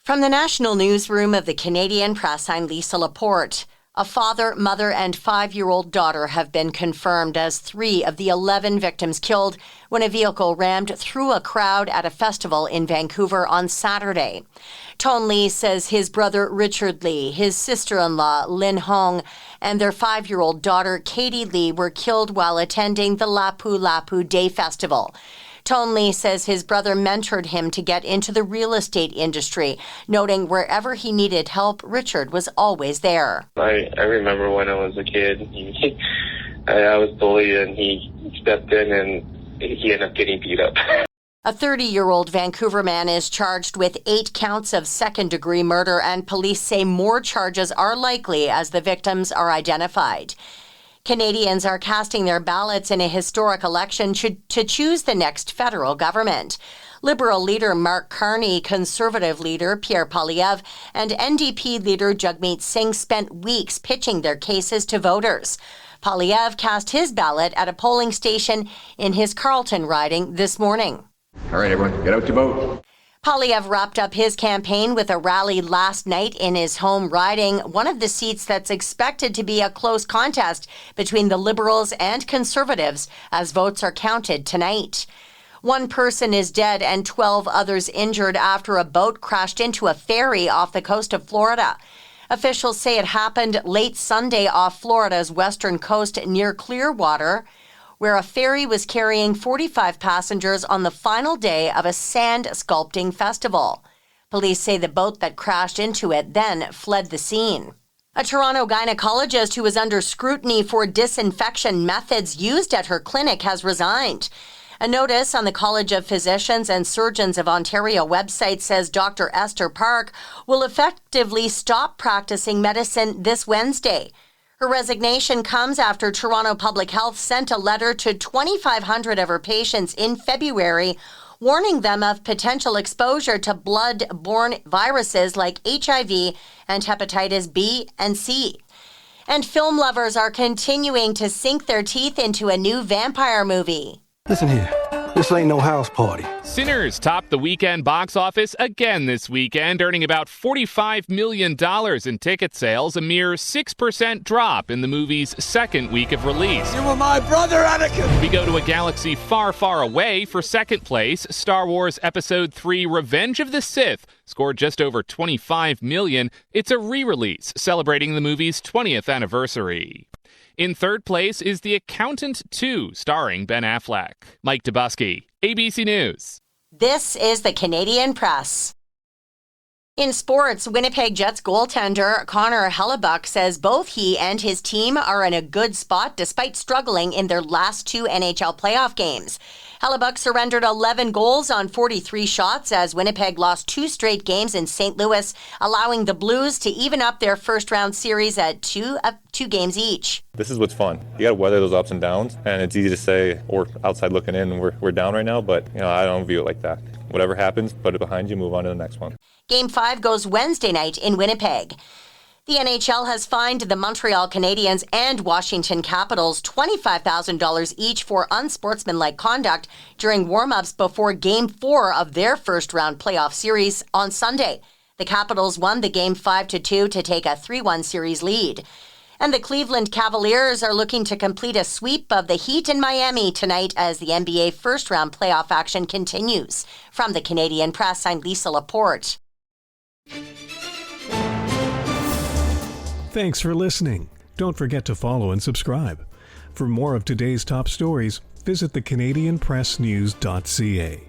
From the national newsroom of the Canadian Press, I'm Lisa Laporte. A father, mother, and 5-year-old daughter have been confirmed as 3 of the 11 victims killed when a vehicle rammed through a crowd at a festival in Vancouver on Saturday. Ton Lee says his brother Richard Lee, his sister-in-law Lin Hong, and their 5-year-old daughter Katie Lee were killed while attending the Lapu Lapu Day Festival. Ton Lee says his brother mentored him to get into the real estate industry, noting wherever he needed help, Richard was always there. I remember when I was a kid, I was bullied and he stepped in and he ended up getting beat up. A 30-year-old Vancouver man is charged with 8 counts of second-degree murder, and police say more charges are likely as the victims are identified. Canadians are casting their ballots in a historic election to choose the next federal government. Liberal leader Mark Carney, Conservative leader Pierre Poilievre, and NDP leader Jagmeet Singh spent weeks pitching their cases to voters. Poilievre cast his ballot at a polling station in his Carleton riding this morning. All right, everyone, get out to vote. Poilievre wrapped up his campaign with a rally last night in his home riding, one of the seats that's expected to be a close contest between the Liberals and Conservatives as votes are counted tonight. 1 person is dead and 12 others injured after a boat crashed into a ferry off the coast of Florida. Officials say it happened late Sunday off Florida's western coast near Clearwater, where a ferry was carrying 45 passengers on the final day of a sand sculpting festival. Police say the boat that crashed into it then fled the scene. A Toronto gynecologist who was under scrutiny for disinfection methods used at her clinic has resigned. A notice on the College of Physicians and Surgeons of Ontario website says Dr. Esther Park will effectively stop practicing medicine this Wednesday. Her resignation comes after Toronto Public Health sent a letter to 2,500 of her patients in February, warning them of potential exposure to blood-borne viruses like HIV and hepatitis B and C. And film lovers are continuing to sink their teeth into a new vampire movie. Listen here, this ain't no house party. Sinners topped the weekend box office again this weekend, earning about $45 million in ticket sales, a mere 6% drop in the movie's second week of release. You were my brother, Anakin! We go to a galaxy far, far away for second place. Star Wars Episode 3 Revenge of the Sith scored just over $25 million. It's a re-release celebrating the movie's 20th anniversary. In third place is The Accountant 2, starring Ben Affleck. Mike Dubusky, ABC News. This is the Canadian Press. In sports, Winnipeg Jets goaltender Connor Hellebuyck says both he and his team are in a good spot despite struggling in their last 2 NHL playoff games. Hellebuyck surrendered 11 goals on 43 shots as Winnipeg lost 2 straight games in St. Louis, allowing the Blues to even up their first-round series at 2 games each. This is what's fun. You got to weather those ups and downs, and it's easy to say, or outside looking in, we're down right now, but I don't view it like that. Whatever happens, put it behind you, move on to the next one. Game 5 goes Wednesday night in Winnipeg. The NHL has fined the Montreal Canadiens and Washington Capitals $25,000 each for unsportsmanlike conduct during warm-ups before Game 4 of their first-round playoff series on Sunday. The Capitals won the game 5-2 to take a 3-1 series lead. And the Cleveland Cavaliers are looking to complete a sweep of the Heat in Miami tonight as the NBA first-round playoff action continues. From the Canadian Press, I'm Lisa Laporte. Thanks for listening. Don't forget to follow and subscribe. For more of today's top stories, visit thecanadianpressnews.ca.